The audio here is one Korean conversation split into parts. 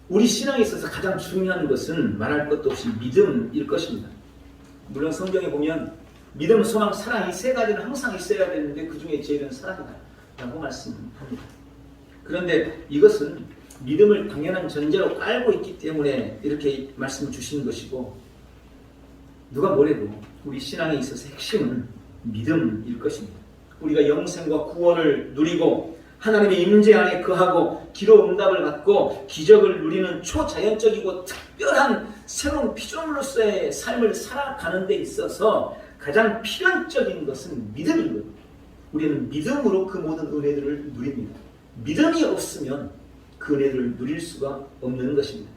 우리 신앙에 있어서 가장 중요한 것은 말할 것도 없이 믿음일 것입니다. 물론 성경에 보면 믿음, 소망, 사랑 이 세 가지는 항상 있어야 되는데 그 중에 제일은 사랑이다 라고 말씀합니다. 그런데 이것은 믿음을 당연한 전제로 깔고 있기 때문에 이렇게 말씀을 주신 것이고, 누가 뭐래도 우리 신앙에 있어서 핵심은 믿음일 것입니다. 우리가 영생과 구원을 누리고 하나님의 임재 안에 거하고 기도 응답을 받고 기적을 누리는 초자연적이고 특별한 새로운 피조물로서의 삶을 살아가는 데 있어서 가장 필연적인 것은 믿음인 거예요. 우리는 믿음으로 그 모든 은혜들을 누립니다. 믿음이 없으면 그 은혜들을 누릴 수가 없는 것입니다.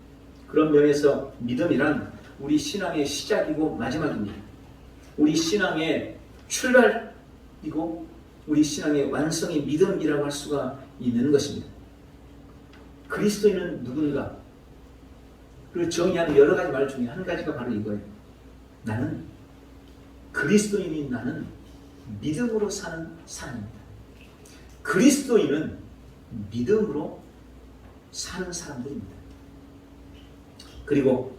그런 면에서 믿음이란 우리 신앙의 시작이고 마지막입니다. 우리 신앙의 출발이고 우리 신앙의 완성이 믿음이라고 할 수가 있는 것입니다. 그리스도인은 누군가? 를 정의하는 여러 가지 말 중에 한 가지가 바로 이거예요. 나는 그리스도인인 나는 믿음으로 사는 사람입니다. 그리스도인은 믿음으로 사는 사람들입니다. 그리고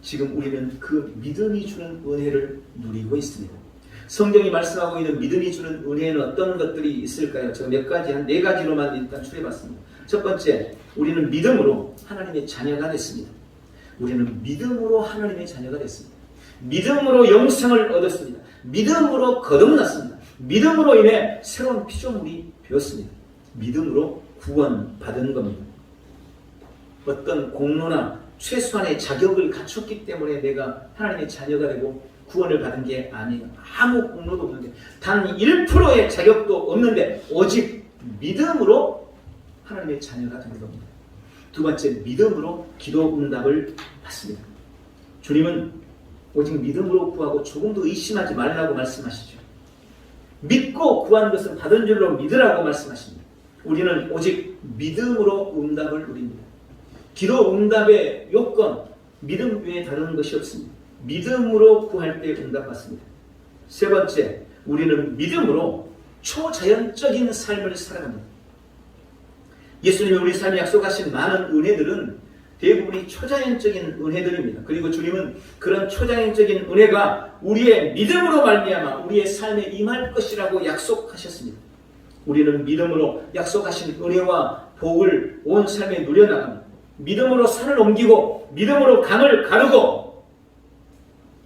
지금 우리는 그 믿음이 주는 은혜를 누리고 있습니다. 성경이 말씀하고 있는 믿음이 주는 은혜에는 어떤 것들이 있을까요? 제가 몇 가지, 한 4가지로만 일단 추려봤습니다. 첫 번째, 우리는 믿음으로 하나님의 자녀가 됐습니다. 우리는 믿음으로 하나님의 자녀가 됐습니다. 믿음으로 영생을 얻었습니다. 믿음으로 거듭났습니다. 믿음으로 인해 새로운 피조물이 되었습니다. 믿음으로 구원받은 겁니다. 어떤 공로나 최소한의 자격을 갖췄기 때문에 내가 하나님의 자녀가 되고 구원을 받은 게 아니에요. 아무 공로도 없는데, 단 1%의 자격도 없는데 오직 믿음으로 하나님의 자녀가 된 겁니다. 두 번째, 믿음으로 기도 응답을 받습니다. 주님은 오직 믿음으로 구하고 조금도 의심하지 말라고 말씀하시죠. 믿고 구한 것은 받은 줄로 믿으라고 말씀하십니다. 우리는 오직 믿음으로 응답을 누립니다. 기도 응답의 요건, 믿음 외에 다른 것이 없습니다. 믿음으로 구할 때 응답받습니다. 세 번째, 우리는 믿음으로 초자연적인 삶을 살아갑니다. 예수님이 우리 삶에 약속하신 많은 은혜들은 대부분이 초자연적인 은혜들입니다. 그리고 주님은 그런 초자연적인 은혜가 우리의 믿음으로 말미암아 우리의 삶에 임할 것이라고 약속하셨습니다. 우리는 믿음으로 약속하신 은혜와 복을 온 삶에 누려나갑니다. 믿음으로 산을 옮기고 믿음으로 강을 가르고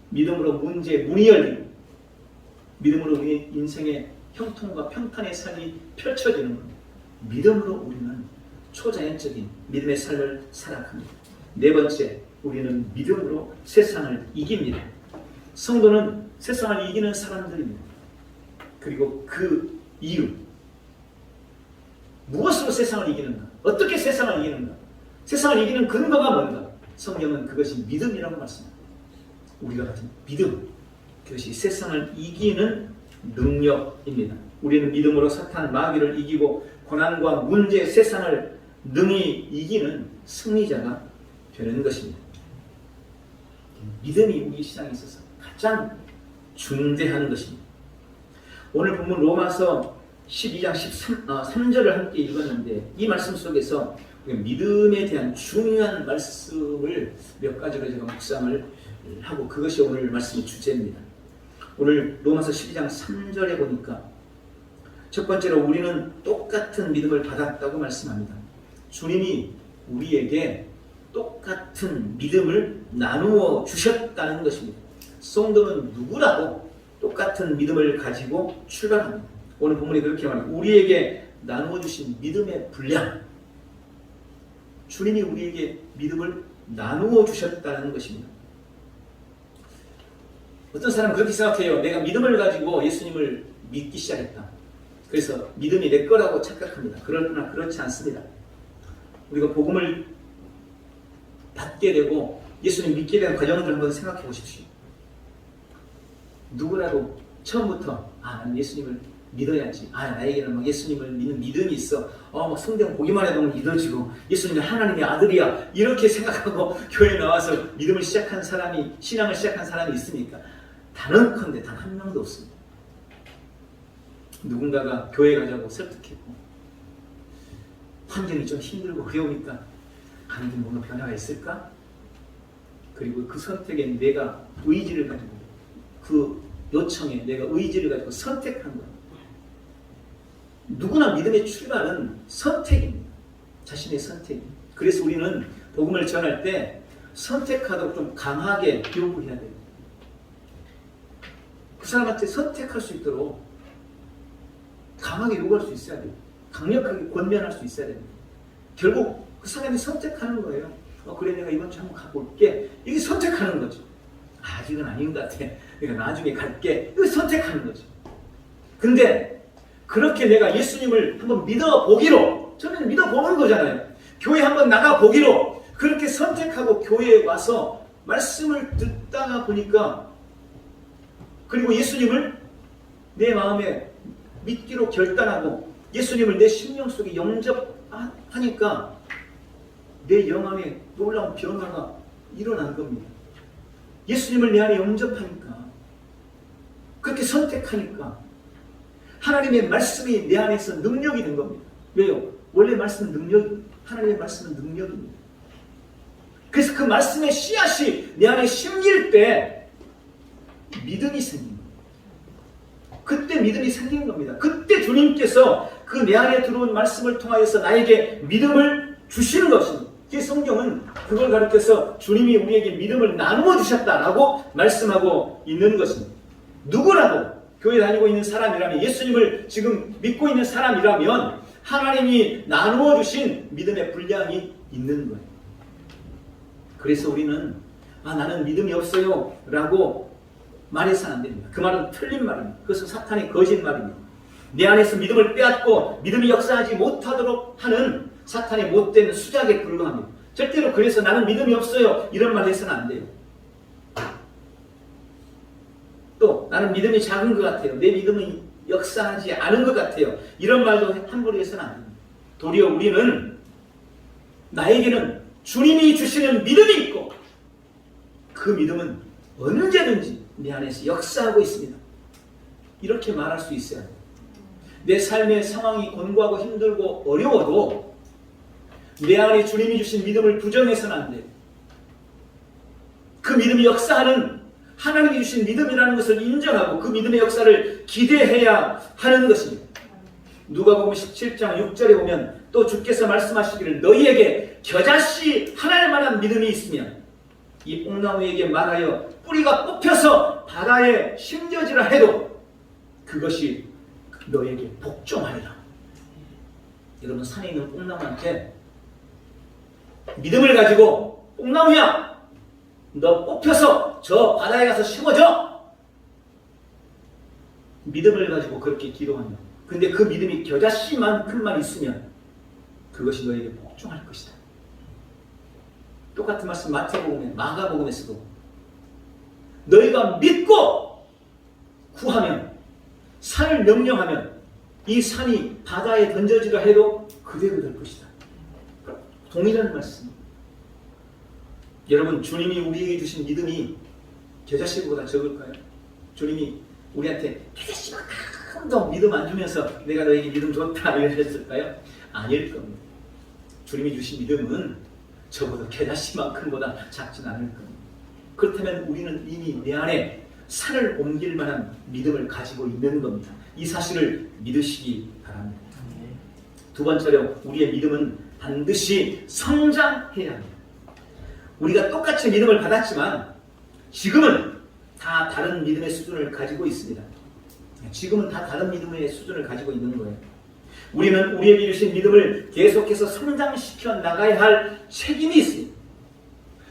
믿음으로 문이 열리고 믿음으로 우리 인생의 형통과 평탄의 삶이 펼쳐지는 겁니다. 믿음으로 우리는 초자연적인 믿음의 삶을 살아갑니다. 네 번째, 우리는 믿음으로 세상을 이깁니다. 성도는 세상을 이기는 사람들입니다. 그리고 그 이유, 무엇으로 세상을 이기는가? 어떻게 세상을 이기는가? 세상을 이기는 근거가 뭔가? 성경은 그것이 믿음이라고 말씀합니다. 우리가 가진 믿음, 그것이 세상을 이기는 능력입니다. 우리는 믿음으로 사탄, 마귀를 이기고 고난과 문제, 세상을 능히 이기는 승리자가 되는 것입니다. 믿음이 우리 신앙에 있어서 가장 중대한 것입니다. 오늘 본문 로마서 12장 13절을 함께 읽었는데 이 말씀 속에서 믿음에 대한 중요한 말씀을 몇 가지로 제가 묵상을 하고 그것이 오늘 말씀의 주제입니다. 오늘 로마서 12장 3절에 보니까 첫 번째로 우리는 똑같은 믿음을 받았다고 말씀합니다. 주님이 우리에게 똑같은 믿음을 나누어 주셨다는 것입니다. 성도는 누구라도 똑같은 믿음을 가지고 출발합니다. 오늘 본문이 그렇게 말합니다. 우리에게 나누어 주신 믿음의 분량, 주님이 우리에게 믿음을 나누어 주셨다는 것입니다. 어떤 사람은 그렇게 생각해요. 내가 믿음을 가지고 예수님을 믿기 시작했다. 그래서 믿음이 내 거라고 착각합니다. 그러나 그렇지 않습니다. 우리가 복음을 받게 되고 예수님 믿게 되는 과정들을 한번 생각해 보십시오. 누구라도 처음부터 나는 예수님을 믿어야지. 나에게는 막 예수님을 믿는 믿음이 있어. 막 성경 보기만 해도 믿어지고 예수님이 하나님의 아들이야. 이렇게 생각하고 교회에 나와서 믿음을 시작한 사람이, 신앙을 시작한 사람이 있습니까? 단언컨대 단 한 명도 없습니다. 누군가가 교회 가자고 설득했고 환경이 좀 힘들고 어려우니까 아니면 뭔가 변화가 있을까? 그리고 그 선택에 내가 의지를 가지고 그 요청에 내가 의지를 가지고 선택한 거예요. 누구나 믿음의 출발은 선택입니다. 자신의 선택. 그래서 우리는 복음을 전할 때 선택하도록 좀 강하게 요구해야 돼요. 그 사람한테 선택할 수 있도록 강하게 요구할 수 있어야 돼요. 강력하게 권면할 수 있어야 됩니다. 결국 그 사람이 선택하는 거예요. 그래 내가 이번 주 한번 가볼게. 이게 선택하는 거죠. 아직은 아닌 것 같아. 내가 나중에 갈게. 이거 선택하는 거죠. 근데 그렇게 내가 예수님을 한번 믿어보기로, 저는 믿어보는 거잖아요. 교회 한번 나가보기로 그렇게 선택하고 교회에 와서 말씀을 듣다가 보니까, 그리고 예수님을 내 마음에 믿기로 결단하고 예수님을 내 심령 속에 영접하니까 내 영안에 놀라운 변화가 일어난 겁니다. 예수님을 내 안에 영접하니까, 그렇게 선택하니까 하나님의 말씀이 내 안에서 능력이 된 겁니다. 왜요? 원래 말씀은 하나님의 말씀은 능력입니다. 그래서 그 말씀의 씨앗이 내 안에 심길 때 믿음이 생깁니다. 그때 믿음이 생긴 겁니다. 그때 주님께서 그 내 안에 들어온 말씀을 통하여서 나에게 믿음을 주시는 것입니다. 성경은 그걸 가르쳐서 주님이 우리에게 믿음을 나누어 주셨다라고 말씀하고 있는 것입니다. 누구라도 교회 다니고 있는 사람이라면, 예수님을 지금 믿고 있는 사람이라면 하나님이 나누어 주신 믿음의 분량이 있는 거예요. 그래서 우리는 나는 믿음이 없어요 라고 말해서는 안 됩니다. 그 말은 틀린 말입니다. 그것은 사탄의 거짓말입니다. 내 안에서 믿음을 빼앗고 믿음이 역사하지 못하도록 하는 사탄의 못된 수작에 불과합니다. 절대로 그래서 나는 믿음이 없어요 이런 말 해서는 안 돼요. 또 나는 믿음이 작은 것 같아요. 내 믿음은 역사하지 않은 것 같아요. 이런 말도 함부로 해서는 안 됩니다. 도리어 우리는, 나에게는 주님이 주시는 믿음이 있고 그 믿음은 언제든지 내 안에서 역사하고 있습니다. 이렇게 말할 수 있어야 돼요. 내 삶의 상황이 곤고하고 힘들고 어려워도 내 안에 주님이 주신 믿음을 부정해서는 안 돼요. 그 믿음이 역사하는, 하나님이 주신 믿음이라는 것을 인정하고 그 믿음의 역사를 기대해야 하는 것입니다. 누가복음 17장 6절에 보면 또 주께서 말씀하시기를 너희에게 겨자씨 하나일 만한 믿음이 있으면 이 뽕나무에게 말하여 뿌리가 뽑혀서 바다에 심겨지라 해도 그것이 너에게 복종하리라. 여러분, 산에 있는 뽕나무한테 믿음을 가지고 뽕나무야 너 뽑혀서 저 바다에 가서 심어져, 믿음을 가지고 그렇게 기도하면, 근데 그 믿음이 겨자씨만큼만 있으면 그것이 너에게 복종할 것이다. 똑같은 말씀 마태복음에, 마가복음에서도 너희가 믿고 구하면, 산을 명령하면 이 산이 바다에 던져지라 해도 그대로 될 것이다. 동일한 말씀. 여러분, 주님이 우리에게 주신 믿음이 겨자씨보다 적을까요? 주님이 우리한테 겨자씨만큼도 믿음 안 주면서 내가 너에게 믿음 줬다 이랬을까요? 아닐 겁니다. 주님이 주신 믿음은 적어도 겨자씨만큼보다 작진 않을 겁니다. 그렇다면 우리는 이미 내 안에 산을 옮길 만한 믿음을 가지고 있는 겁니다. 이 사실을 믿으시기 바랍니다. 두 번째로, 우리의 믿음은 반드시 성장해야 합니다. 우리가 똑같이 믿음을 받았지만 지금은 다 다른 믿음의 수준을 가지고 있습니다. 지금은 다 다른 믿음의 수준을 가지고 있는 거예요. 우리는 우리에게 주신 믿음을 계속해서 성장시켜 나가야 할 책임이 있습니다.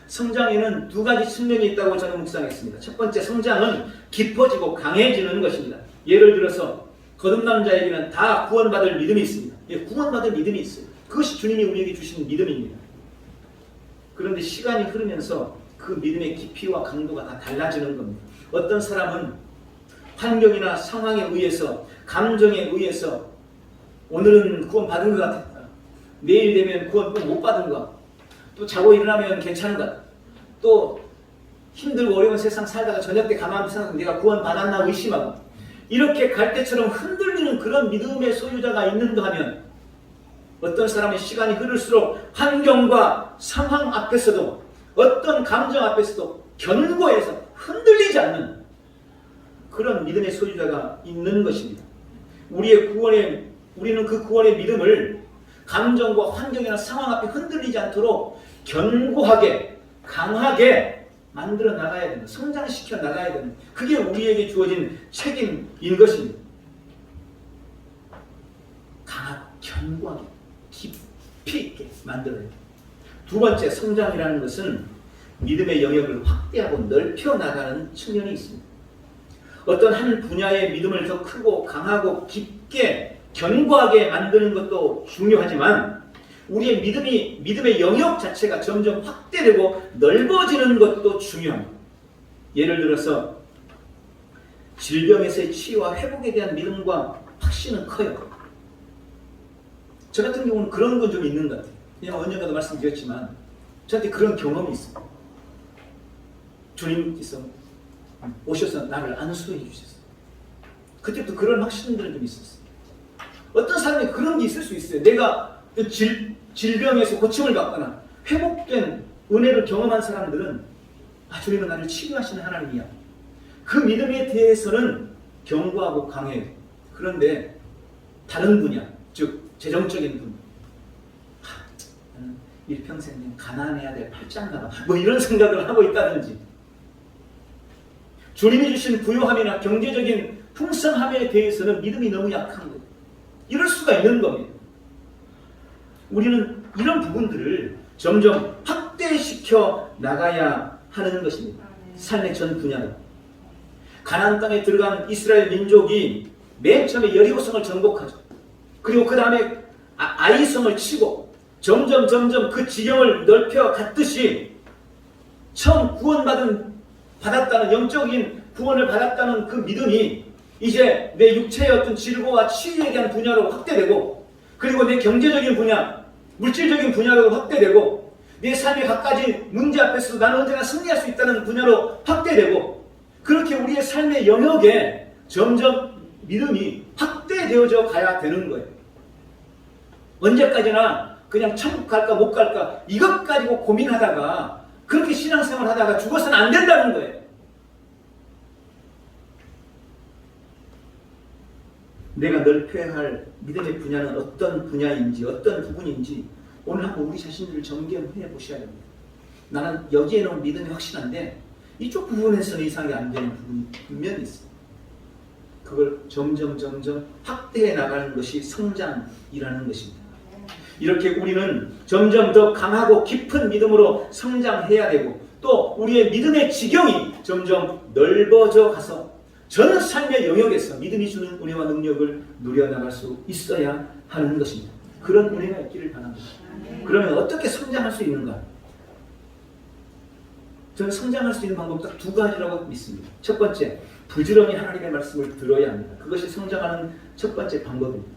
성장에는 두 가지 측면이 있다고 저는 묵상했습니다. 첫 번째, 성장은 깊어지고 강해지는 것입니다. 예를 들어서 거듭난 자에게는 다 구원받을 믿음이 있습니다. 구원받을 믿음이 있어요. 그것이 주님이 우리에게 주신 믿음입니다. 그런데 시간이 흐르면서 그 믿음의 깊이와 강도가 다 달라지는 겁니다. 어떤 사람은 환경이나 상황에 의해서, 감정에 의해서 오늘은 구원 받은 것 같았다, 내일 되면 구원 못 받은 것, 또 자고 일어나면 괜찮은 것, 또 힘들고 어려운 세상 살다가 저녁 때 가만히 생각하면 내가 구원 받았나 의심하고, 이렇게 갈대처럼 흔들리는 그런 믿음의 소유자가 있는가 하면 어떤 사람의 시간이 흐를수록 환경과 상황 앞에서도 어떤 감정 앞에서도 견고해서 흔들리지 않는 그런 믿음의 소유자가 있는 것입니다. 우리는 그 구원의 믿음을 감정과 환경이나 상황 앞에 흔들리지 않도록 견고하게 강하게 만들어 나가야 됩니다. 성장시켜 나가야 됩니다. 그게 우리에게 주어진 책임인 것입니다. 견고하게 깊이 있게 만들어야 됩니다. 두 번째, 성장이라는 것은 믿음의 영역을 확대하고 넓혀 나가는 측면이 있습니다. 어떤 한 분야의 믿음을 더 크고 강하고 깊게 견고하게 만드는 것도 중요하지만 우리의 믿음의 영역 자체가 점점 확대되고 넓어지는 것도 중요합니다. 예를 들어서 질병에서의 치유와 회복에 대한 믿음과 확신은 커요. 저 같은 경우는 그런 건 좀 있는 것 같아요. 그냥 언젠가도 말씀드렸지만 저한테 그런 경험이 있어요. 주님께서 오셔서 나를 안수해 주셨어요. 그때부터 그런 확신들은 좀 있었어요. 어떤 사람이 그런 게 있을 수 있어요. 내가 질병에서 고침을 받거나 회복된 은혜를 경험한 사람들은 주님은 나를 치유하시는 하나님이야. 그 믿음에 대해서는 견고하고 강해요. 그런데 다른 분야, 즉 재정적인 분, 나는 일평생 가난해야 될 팔짱가나 뭐 이런 생각을 하고 있다든지 주님이 주신 부요함이나 경제적인 풍성함에 대해서는 믿음이 너무 약한 거예요. 이럴 수가 있는 겁니다. 우리는 이런 부분들을 점점 확대시켜 나가야 하는 것입니다. 삶의 전 분야로. 가나안 땅에 들어간 이스라엘 민족이 맨 처음에 여리고성을 정복하죠. 그리고 그 다음에 아이성을 치고 점점 그 지경을 넓혀 갔듯이 처음 받았다는 영적인 구원을 받았다는 그 믿음이 이제 내 육체의 어떤 질고와 치유에 대한 분야로 확대되고 그리고 내 경제적인 분야, 물질적인 분야로 확대되고 내 삶의 갖가지 문제 앞에서도 나는 언제나 승리할 수 있다는 분야로 확대되고 그렇게 우리의 삶의 영역에 점점 믿음이 확대되어져 가야 되는 거예요. 언제까지나 그냥 천국 갈까 못 갈까 이것 가지고 고민하다가 그렇게 신앙생활 하다가 죽어서는 안 된다는 거예요. 내가 넓혀야 할 믿음의 분야는 어떤 분야인지 어떤 부분인지 오늘 한번 우리 자신들을 점검해 보셔야 됩니다. 나는 여기에는 믿음이 확실한데 이쪽 부분에서는 이상이 안 되는 부분이 분명히 있습니다. 그걸 점점 확대해 나가는 것이 성장이라는 것입니다. 이렇게 우리는 점점 더 강하고 깊은 믿음으로 성장해야 되고 또 우리의 믿음의 지경이 점점 넓어져 가서 전 삶의 영역에서 믿음이 주는 은혜와 능력을 누려나갈 수 있어야 하는 것입니다. 그런 은혜가 있기를 바랍니다. 그러면 어떻게 성장할 수 있는가? 저는 성장할 수 있는 방법 딱 두 가지라고 믿습니다. 첫 번째, 부지런히 하나님의 말씀을 들어야 합니다. 그것이 성장하는 첫 번째 방법입니다.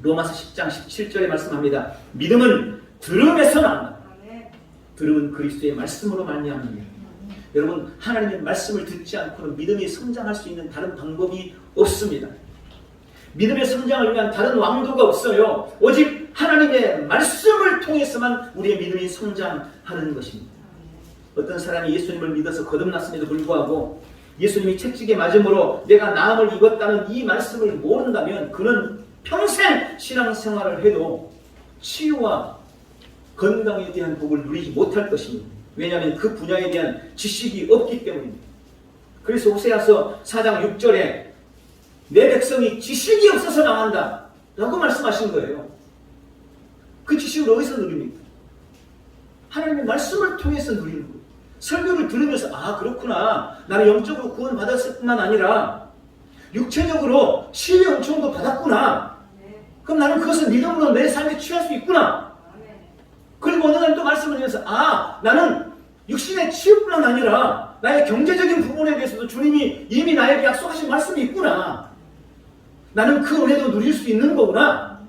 로마서 10장 17절에 말씀합니다. 믿음은 들음에서 나온다. 들음은 그리스도의 말씀으로 말미암습니다. 여러분, 하나님의 말씀을 듣지 않고는 믿음이 성장할 수 있는 다른 방법이 없습니다. 믿음의 성장을 위한 다른 왕도가 없어요. 오직 하나님의 말씀을 통해서만 우리의 믿음이 성장하는 것입니다. 어떤 사람이 예수님을 믿어서 거듭났음에도 불구하고 예수님이 채찍에 맞음으로 내가 나음을 입었다는 이 말씀을 모른다면 그는 평생 신앙생활을 해도 치유와 건강에 대한 복을 누리지 못할 것입니다. 왜냐하면 그 분야에 대한 지식이 없기 때문입니다. 그래서 호세아서 4장 6절에 내 백성이 지식이 없어서 망한다 라고 말씀하신 거예요. 그 지식을 어디서 누립니까? 하나님의 말씀을 통해서 누리는 거예요. 설교를 들으면서 그렇구나, 나는 영적으로 구원 받았을 뿐만 아니라 육체적으로 치유의 은총도 받았구나. 그럼 나는 그것을 믿음으로 내 삶에 취할 수 있구나. 그리고 어느 날 또 말씀을 드려서 나는 육신의 치유뿐만 아니라 나의 경제적인 부분에 대해서도 주님이 이미 나에게 약속하신 말씀이 있구나. 나는 그 은혜도 누릴 수 있는 거구나.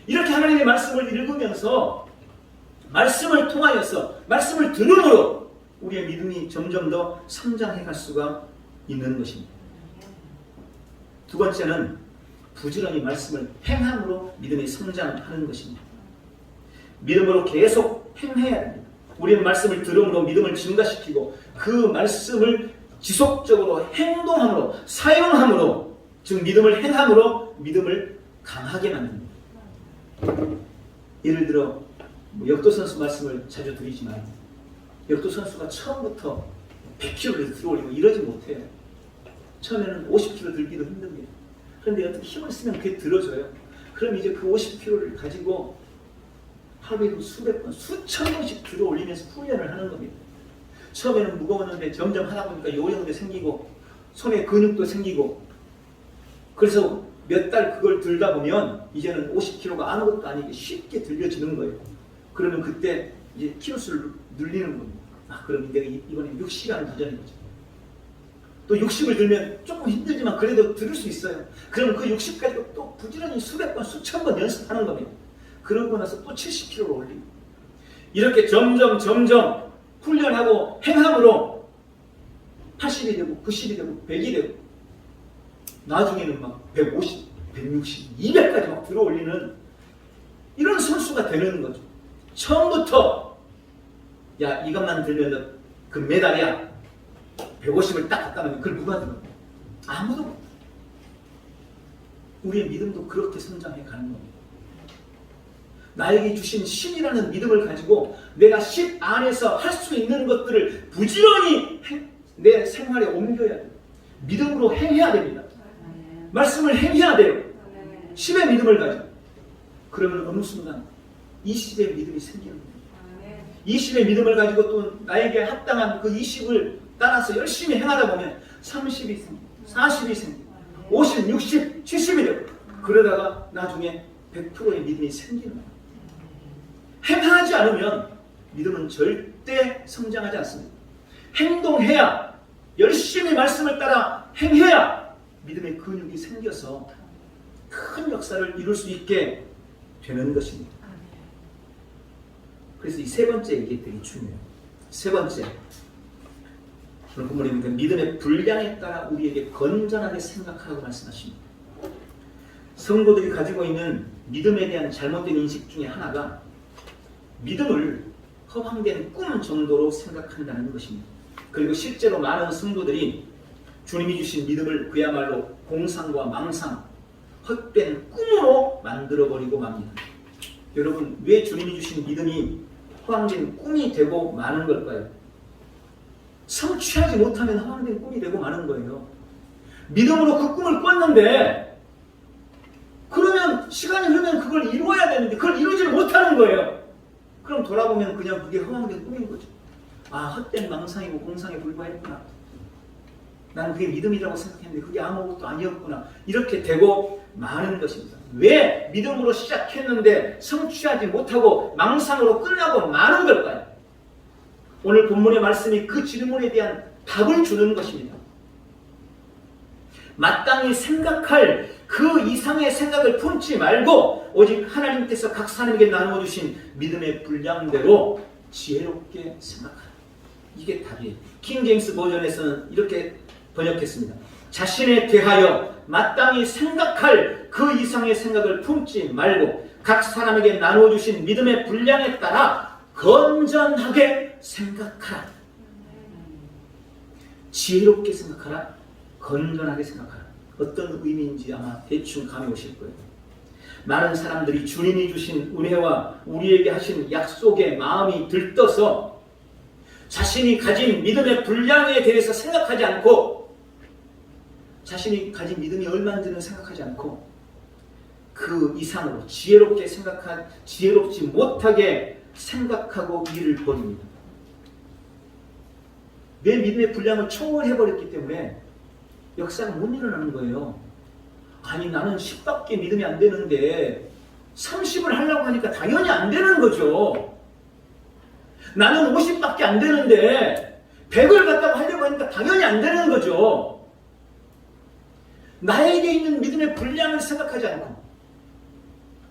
이렇게 하나님의 말씀을 읽으면서 말씀을 통하여서 말씀을 들음으로 우리의 믿음이 점점 더 성장해 갈 수가 있는 것입니다. 두 번째는 부지런히 말씀을 행함으로 믿음이 성장하는 것입니다. 믿음으로 계속 행해야 됩니다. 우리는 말씀을 들음으로 믿음을 증가시키고 그 말씀을 지속적으로 행동함으로 사용함으로 즉 믿음을 행함으로 믿음을 강하게 만듭니다. 예를 들어 역도 선수 말씀을 자주 드리지만 역도 선수가 처음부터 100kg를 들어올리고 이러지 못해요. 처음에는 50kg 들기도 힘듭니다. 그런데 어떻게 힘을 쓰면 그게 들어져요. 그럼 이제 그 50kg를 가지고 하루에도 수백 번, 수천 번씩 들어올리면서 훈련을 하는 겁니다. 처음에는 무거웠는데 점점 하다 보니까 요령도 생기고 손에 근육도 생기고 그래서 몇 달 그걸 들다 보면 이제는 50kg가 아무것도 아니게 쉽게 들려지는 거예요. 그러면 그때 이제 키로수를 늘리는 겁니다. 그럼 내가 이번에 60시간 도전인 거죠. 또 60을 들면 조금 힘들지만 그래도 들을 수 있어요. 그럼 그 60까지 또 부지런히 수백 번, 수천 번 연습하는 겁니다. 그러고 나서 또 70kg를 올리고 이렇게 점점 훈련하고 행함으로 80이 되고 90이 되고 100이 되고 나중에는 막 150, 160, 200까지 막 들어올리는 이런 선수가 되는 거죠. 처음부터 야 이것만 들면 그 메달이야. 150을 딱 갖다 놓으면 그걸 누가 들어? 아무도 못. 우리의 믿음도 그렇게 성장해 가는 겁니다. 나에게 주신 신이라는 믿음을 가지고 내가 신 안에서 할 수 있는 것들을 부지런히 내 생활에 옮겨야 돼요. 믿음으로 행해야 됩니다. 말씀을 행해야 돼요. 10의 믿음을 가지고. 그러면 어느 순간 20의 믿음이 생기는 거예요. 20의 믿음을 가지고 또 나에게 합당한 그 20을 따라서 열심히 행하다 보면 30이 생기고 40이 생기고 50, 60, 70이 되고 그러다가 나중에 100%의 믿음이 생기는 거예요. 행하지 않으면 믿음은 절대 성장하지 않습니다. 행동해야 열심히 말씀을 따라 행해야 믿음의 근육이 생겨서 큰 역사를 이룰 수 있게 되는 것입니다. 그래서 이 세 번째 이게 되게 중요해요. 세 번째 오늘 본문에 보니까 믿음의 분량에 따라 우리에게 건전하게 생각하라고 말씀하십니다. 성도들이 가지고 있는 믿음에 대한 잘못된 인식 중에 하나가 믿음을 허황된 꿈 정도로 생각한다는 것입니다. 그리고 실제로 많은 성도들이 주님이 주신 믿음을 그야말로 공상과 망상, 헛된 꿈으로 만들어버리고 맙니다. 여러분, 왜 주님이 주신 믿음이 허황된 꿈이 되고 마는 걸까요? 성취하지 못하면 허황된 꿈이 되고 마는 거예요. 믿음으로 그 꿈을 꿨는데 그러면 시간이 흐르면 그걸 이루어야 되는데 그걸 이루지를 못하는 거예요. 그럼 돌아보면 그냥 그게 허황된 꿈인 거죠. 헛된 망상이고 공상에 불과했구나. 나는 그게 믿음이라고 생각했는데 그게 아무것도 아니었구나. 이렇게 되고 마는 것입니다. 왜 믿음으로 시작했는데 성취하지 못하고 망상으로 끝나고 마는 걸까요? 오늘 본문의 말씀이 그 질문에 대한 답을 주는 것입니다. 마땅히 생각할 그 이상의 생각을 품지 말고 오직 하나님께서 각 사람에게 나누어 주신 믿음의 분량대로 지혜롭게 생각하라. 이게 답이에요. 킹 제임스 버전에서는 이렇게 번역했습니다. 자신에 대하여 마땅히 생각할 그 이상의 생각을 품지 말고 각 사람에게 나누어 주신 믿음의 분량에 따라 건전하게 생각하라. 지혜롭게 생각하라. 건전하게 생각하라. 어떤 의미인지 아마 대충 감이 오실 거예요. 많은 사람들이 주님이 주신 은혜와 우리에게 하신 약속에 마음이 들떠서 자신이 가진 믿음의 분량에 대해서 생각하지 않고 자신이 가진 믿음이 얼마인지는 생각하지 않고 그 이상으로 지혜롭지 못하게 생각하고 일을 벌입니다. 내 믿음의 분량을 초월해버렸기 때문에 역사가 못 일어나는 거예요. 아니 나는 10밖에 믿음이 안 되는데 30을 하려고 하니까 당연히 안 되는 거죠. 나는 50밖에 안 되는데 100을 갖다가 하려고 하니까 당연히 안 되는 거죠. 나에게 있는 믿음의 분량을 생각하지 않고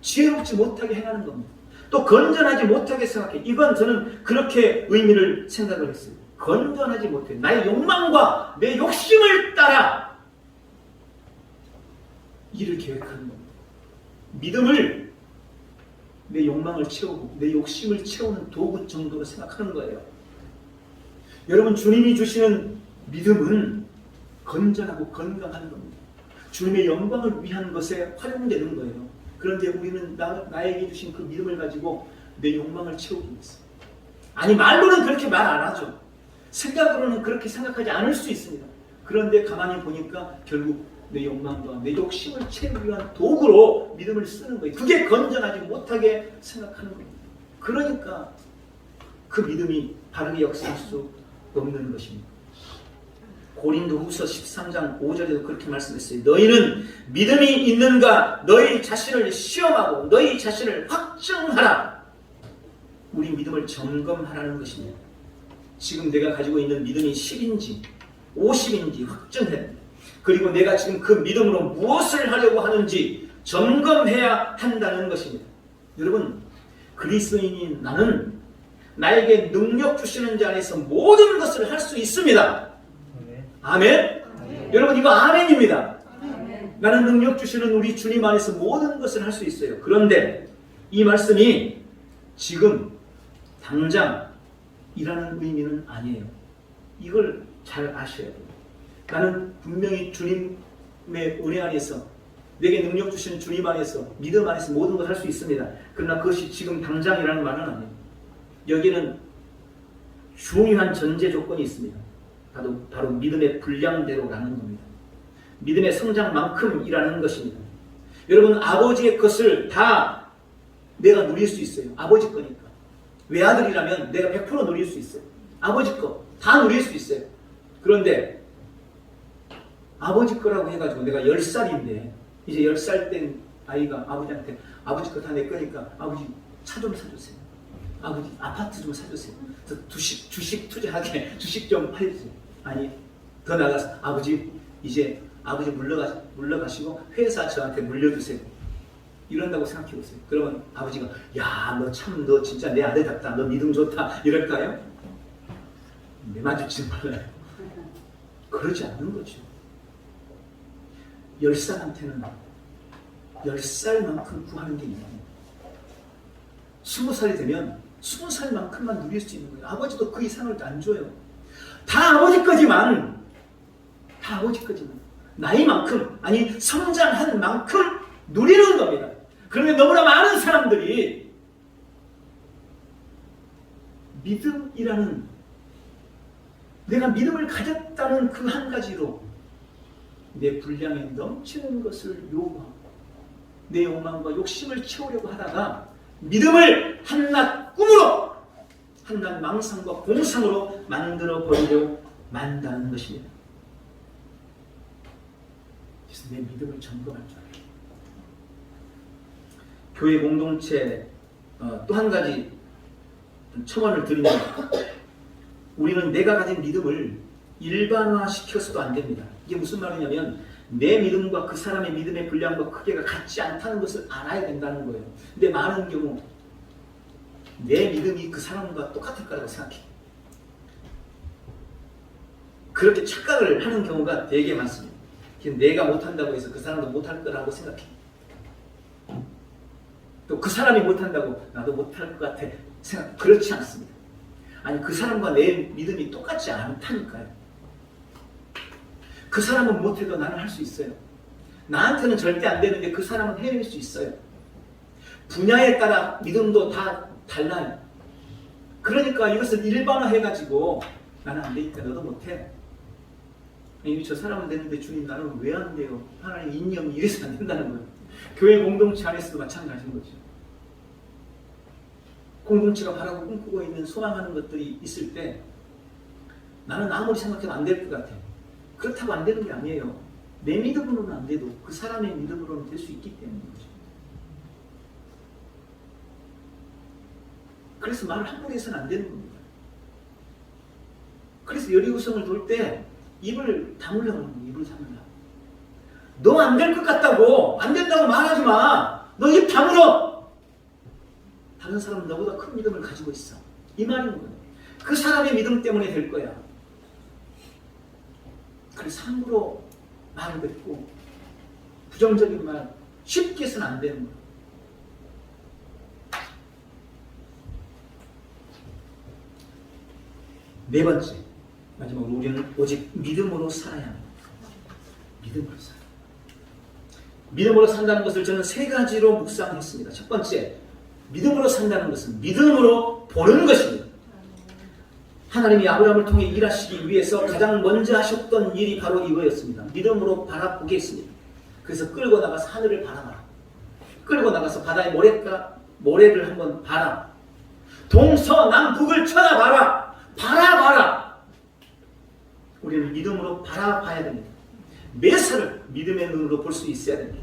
지혜롭지 못하게 행하는 겁니다. 또 건전하지 못하게 생각해. 이건 저는 그렇게 의미를 생각을 했어요. 건전하지 못해. 나의 욕망과 내 욕심을 따라 일을 계획하는 겁니다. 믿음을 내 욕망을 채우고 내 욕심을 채우는 도구 정도로 생각하는 거예요. 여러분, 주님이 주시는 믿음은 건전하고 건강한 겁니다. 주님의 영광을 위한 것에 활용되는 거예요. 그런데 우리는 나에게 주신 그 믿음을 가지고 내 욕망을 채우기 위해서, 아니 말로는 그렇게 말 안 하죠. 생각으로는 그렇게 생각하지 않을 수 있습니다. 그런데 가만히 보니까 결국 내 욕망과 내 욕심을 채우기 위한 도구로 믿음을 쓰는 거예요. 그게 건전하지 못하게 생각하는 겁니다. 그러니까 그 믿음이 바르게 역사할 수 없는 것입니다. 고린도후서 13장 5절에도 그렇게 말씀했어요. 너희는 믿음이 있는가 너희 자신을 시험하고 너희 자신을 확증하라. 우리 믿음을 점검하라는 것입니다. 지금 내가 가지고 있는 믿음이 10인지 50인지 확증해. 그리고 내가 지금 그 믿음으로 무엇을 하려고 하는지 점검해야 한다는 것입니다. 여러분, 그리스도인인 나는 나에게 능력 주시는 자 안에서 모든 것을 할 수 있습니다. 아멘? 아멘. 여러분, 이거 아멘입니다. 아멘. 나는 능력 주시는 우리 주님 안에서 모든 것을 할 수 있어요. 그런데 이 말씀이 지금 당장 이라는 의미는 아니에요. 이걸 잘 아셔야 돼요. 나는 분명히 주님의 은혜 안에서, 내게 능력 주시는 주님 안에서, 믿음 안에서 모든 걸 할 수 있습니다. 그러나 그것이 지금 당장이라는 말은 아니에요. 여기는 중요한 전제 조건이 있습니다. 바로 믿음의 분량대로라는 겁니다. 믿음의 성장만큼이라는 것입니다. 여러분, 아버지의 것을 다 내가 누릴 수 있어요. 아버지 거니까. 외아들이라면 내가 100% 누릴 수 있어요. 아버지 거 다 누릴 수 있어요. 그런데 아버지 거라고 해가지고 내가 10살인데 이제 10살 된 아이가 아버지한테 아버지 거 다 내 거니까 아버지 차 좀 사주세요. 아버지 아파트 좀 사주세요. 주식 투자하게 주식 좀 팔주세요. 아니, 더 나가서 아버지 이제 아버지 물러가시고 회사 저한테 물려주세요. 이런다고 생각해 보세요. 그러면 아버지가 야, 너 진짜 내 아들답다. 너 믿음 좋다. 이럴까요? 내 마주치지 말라요. 그러지 않는 거죠. 10살한테는 10살만큼 구하는 게 있는 거예요. 20살이 되면 20살만큼만 누릴 수 있는 거예요. 아버지도 그 이상을 안 줘요. 다 아버지 거지만 나이만큼, 아니 성장한 만큼 누리는 겁니다. 그런데 너무나 많은 사람들이 믿음이라는, 내가 믿음을 가졌다는 그 한 가지로 내 분량에 넘치는 것을 요구하고 내 욕망과 욕심을 채우려고 하다가 믿음을 한낱 꿈으로, 한낱 망상과 공상으로 만들어 버리려고 만다는 것입니다. 그래서 내 믿음을 점검할 줄 알아요. 교회 공동체 또 한 가지 첨언을 드리면, 우리는 내가 가진 믿음을 일반화시켜서도 안 됩니다. 이게 무슨 말이냐면 내 믿음과 그 사람의 믿음의 분량과 크기가 같지 않다는 것을 알아야 된다는 거예요. 근데 많은 경우 내 믿음이 그 사람과 똑같을 거라고 생각해. 그렇게 착각을 하는 경우가 되게 많습니다. 내가 못한다고 해서 그 사람도 못할 거라고 생각해. 또 그 사람이 못한다고 나도 못할 것 같아 생각. 그렇지 않습니다. 아니, 그 사람과 내 믿음이 똑같지 않다니까요. 그 사람은 못해도 나는 할 수 있어요. 나한테는 절대 안 되는데 그 사람은 해낼 수 있어요. 분야에 따라 믿음도 다 달라요. 그러니까 이것을 일반화해가지고 나는 안 되니까 너도 못해. 아니, 저 사람은 되는데 주님 나는 왜 안 돼요? 하나님 인연이 이래서 안 된다는 거예요. 교회 공동체 안에서도 마찬가지인 거죠. 공동체가 바라고 꿈꾸고 있는 소망하는 것들이 있을 때 나는 아무리 생각해도 안 될 것 같아. 그렇다고 안 되는 게 아니에요. 내 믿음으로는 안 돼도 그 사람의 믿음으로는 될 수 있기 때문인 거죠. 그래서 말을 함부로 해서는 안 되는 겁니다. 그래서 여리고성을 돌 때 입을 다물라고 하는 거예요. 입을 다물라. 너 안 될 것 같다고, 안 된다고 말하지 마. 너 입 다물어. 다른 사람은 너보다 큰 믿음을 가지고 있어. 이 말인 거예요. 그 사람의 믿음 때문에 될 거야. 그래서 함부로 말을 뱉고 부정적인 말 쉽게 해서는 안 되는 거예요. 네 번째, 마지막으로 우리는 오직 믿음으로 살아야 합니다. 믿음으로 살아야 합니다. 믿음으로 산다는 것을 저는 세 가지로 묵상했습니다. 첫 번째, 믿음으로 산다는 것은 믿음으로 보는 것입니다. 하나님이 아브라함을 통해 일하시기 위해서 가장 먼저 하셨던 일이 바로 이거였습니다. 믿음으로 바라보게 했습니다. 그래서 끌고 나가서 하늘을 바라봐라. 끌고 나가서 바다의 모래를 한번 봐라. 동서남북을 쳐다봐라. 바라봐라. 우리는 믿음으로 바라봐야 됩니다. 매사를 믿음의 눈으로 볼 수 있어야 됩니다.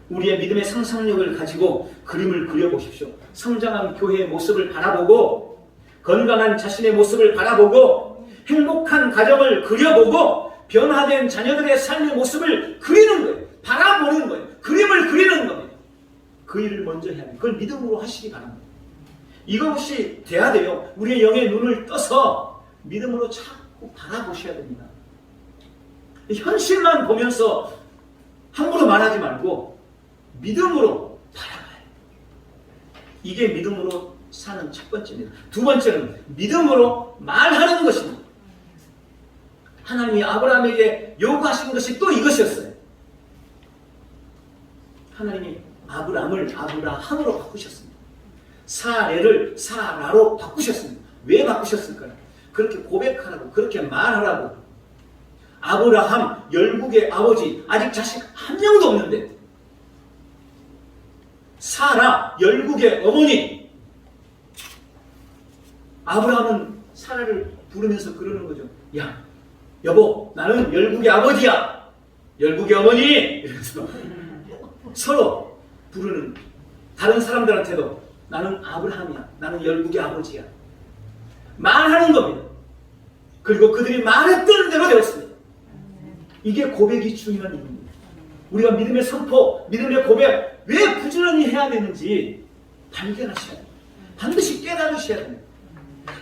우리의 믿음의 상상력을 가지고 그림을 그려보십시오. 성장한 교회의 모습을 바라보고, 건강한 자신의 모습을 바라보고, 행복한 가정을 그려보고, 변화된 자녀들의 삶의 모습을 그리는 거예요. 바라보는 거예요. 그림을 그리는 겁니다. 그 일을 먼저 해야 돼요. 그걸 믿음으로 하시기 바랍니다. 이것이 돼야 돼요. 우리의 영의 눈을 떠서 믿음으로 자꾸 바라보셔야 됩니다. 현실만 보면서 함부로 말하지 말고 믿음으로 바라봐요. 이게 믿음으로 사는 첫 번째입니다. 두 번째는 믿음으로 말하는 것입니다. 하나님이 아브라함에게 요구하신 것이 또 이것이었어요. 하나님이 아브라함을 아브라함으로 바꾸셨습니다. 사례를 사라로 바꾸셨습니다. 왜 바꾸셨을까요? 그렇게 고백하라고, 그렇게 말하라고. 아브라함, 열국의 아버지, 아직 자식 한 명도 없는데, 사라, 열국의 어머니. 아브라함은 사라를 부르면서 그러는 거죠. 야, 여보, 나는 열국의 아버지야. 열국의 어머니. 이러면서 서로 부르는, 다른 사람들한테도 나는 아브라함이야. 나는 열국의 아버지야. 말하는 겁니다. 그리고 그들이 말했던 대로 되었습니다. 이게 고백이 중요한 일입니다. 우리가 믿음의 선포, 믿음의 고백, 왜 부지런히 해야 되는지 발견하셔야 됩니다. 반드시 깨달으셔야 됩니다.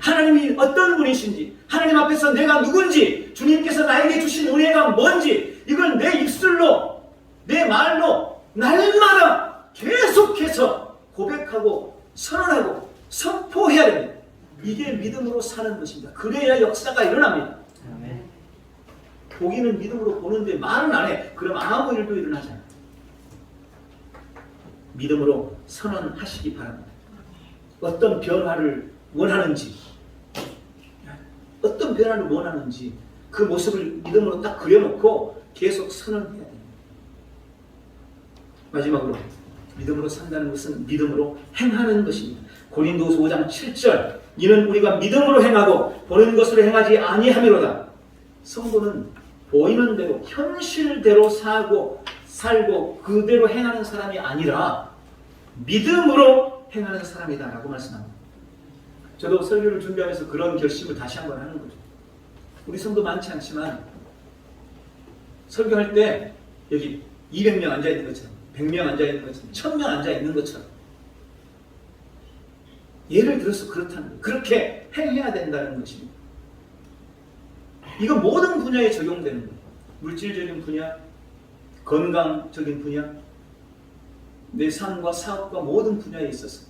하나님이 어떤 분이신지, 하나님 앞에서 내가 누군지, 주님께서 나에게 주신 은혜가 뭔지, 이걸 내 입술로, 내 말로 날마다 계속해서 고백하고 선언하고 선포해야 됩니다. 이게 믿음으로 사는 것입니다. 그래야 역사가 일어납니다. 보기는 믿음으로 보는데 말은 안 해. 그럼 아무 일도 일어나지 않아요. 믿음으로 선언하시기 바랍니다. 어떤 변화를 원하는지, 어떤 변화를 원하는지 그 모습을 믿음으로 딱 그려놓고 계속 선언해야 됩니다. 마지막으로 믿음으로 산다는 것은 믿음으로 행하는 것입니다. 고린도후서 5장 7절, 이는 우리가 믿음으로 행하고 보는 것으로 행하지 아니함이로다. 성도는 보이는 대로, 현실대로 살고 그대로 행하는 사람이 아니라 믿음으로 행하는 사람이다 라고 말씀합니다. 저도 설교를 준비하면서 그런 결심을 다시 한번 하는 거죠. 우리 성도 많지 않지만 설교할 때 여기 200명 앉아있는 것처럼, 100명 앉아있는 것처럼, 1000명 앉아있는 것처럼, 예를 들어서 그렇다는 거예요. 그렇게 행해야 된다는 것입니다. 이건 모든 분야에 적용되는 거예요. 물질적인 분야, 건강적인 분야, 내 삶과 사업과 모든 분야에 있어서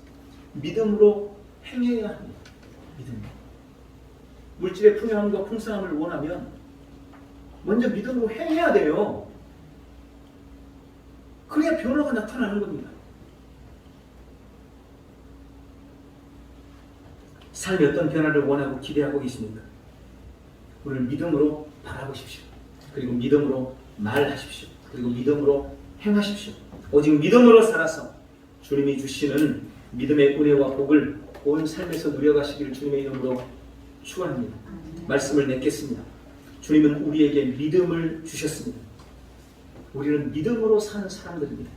믿음으로 행해야 합니다. 믿음. 물질의 풍요함과 풍성함을 원하면 먼저 믿음으로 행해야 돼요. 그래야 변화가 나타나는 겁니다. 삶에 어떤 변화를 원하고 기대하고 계십니까? 오늘 믿음으로 바라보십시오. 그리고 믿음으로 말하십시오. 그리고 믿음으로 행하십시오. 오직 믿음으로 살아서 주님이 주시는 믿음의 은혜와 복을 온 삶에서 누려가시기를 주님의 이름으로 축원합니다. 말씀을 맺겠습니다. 주님은 우리에게 믿음을 주셨습니다. 우리는 믿음으로 사는 사람들입니다.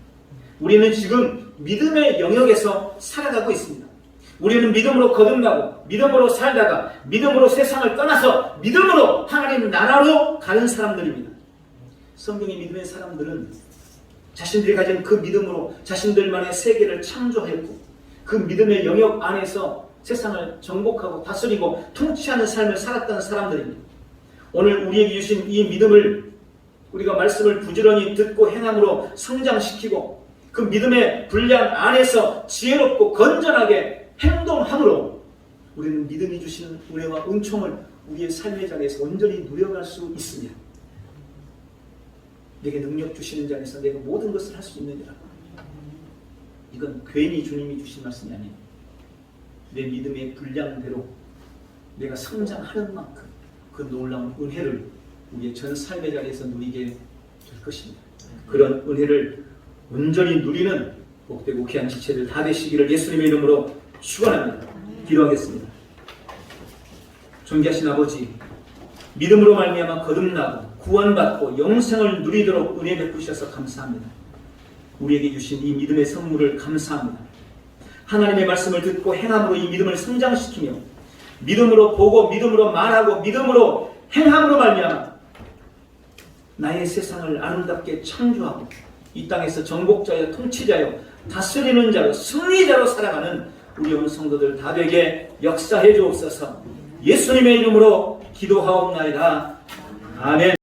우리는 지금 믿음의 영역에서 살아가고 있습니다. 우리는 믿음으로 거듭나고 믿음으로 살다가 믿음으로 세상을 떠나서 믿음으로 하나님 나라로 가는 사람들입니다. 성경의 믿음의 사람들은 자신들이 가진 그 믿음으로 자신들만의 세계를 창조했고 그 믿음의 영역 안에서 세상을 정복하고 다스리고 통치하는 삶을 살았던 사람들입니다. 오늘 우리에게 주신 이 믿음을 우리가 말씀을 부지런히 듣고 행함으로 성장시키고 그 믿음의 분량 안에서 지혜롭고 건전하게 행동함으로 우리는 믿음이 주시는 은혜와 은총을 우리의 삶의 자리에서 온전히 누려갈 수 있으며 내게 능력 주시는 자리에서 내가 모든 것을 할 수 있느니라. 이건 괜히 주님이 주신 말씀이 아니에요. 내 믿음의 분량대로 내가 성장하는 만큼 그 놀라운 은혜를 우리의 전 삶의 자리에서 누리게 될 것입니다. 그런 은혜를 온전히 누리는 복되고 귀한 지체들 다 되시기를 예수님의 이름으로 축원합니다. 기도하겠습니다. 존귀하신 아버지, 믿음으로 말미암아 거듭나고 구원받고 영생을 누리도록 은혜 베푸셔서 감사합니다. 우리에게 주신 이 믿음의 선물을 감사합니다. 하나님의 말씀을 듣고 행함으로 이 믿음을 성장시키며 믿음으로 보고 믿음으로 말하고 믿음으로 행함으로 말미암아 나의 세상을 아름답게 창조하고 이 땅에서 정복자여 통치자여 다스리는 자로 승리자로 살아가는 우리 온 성도들 다 되게 역사해 주옵소서. 예수님의 이름으로 기도하옵나이다. 아멘.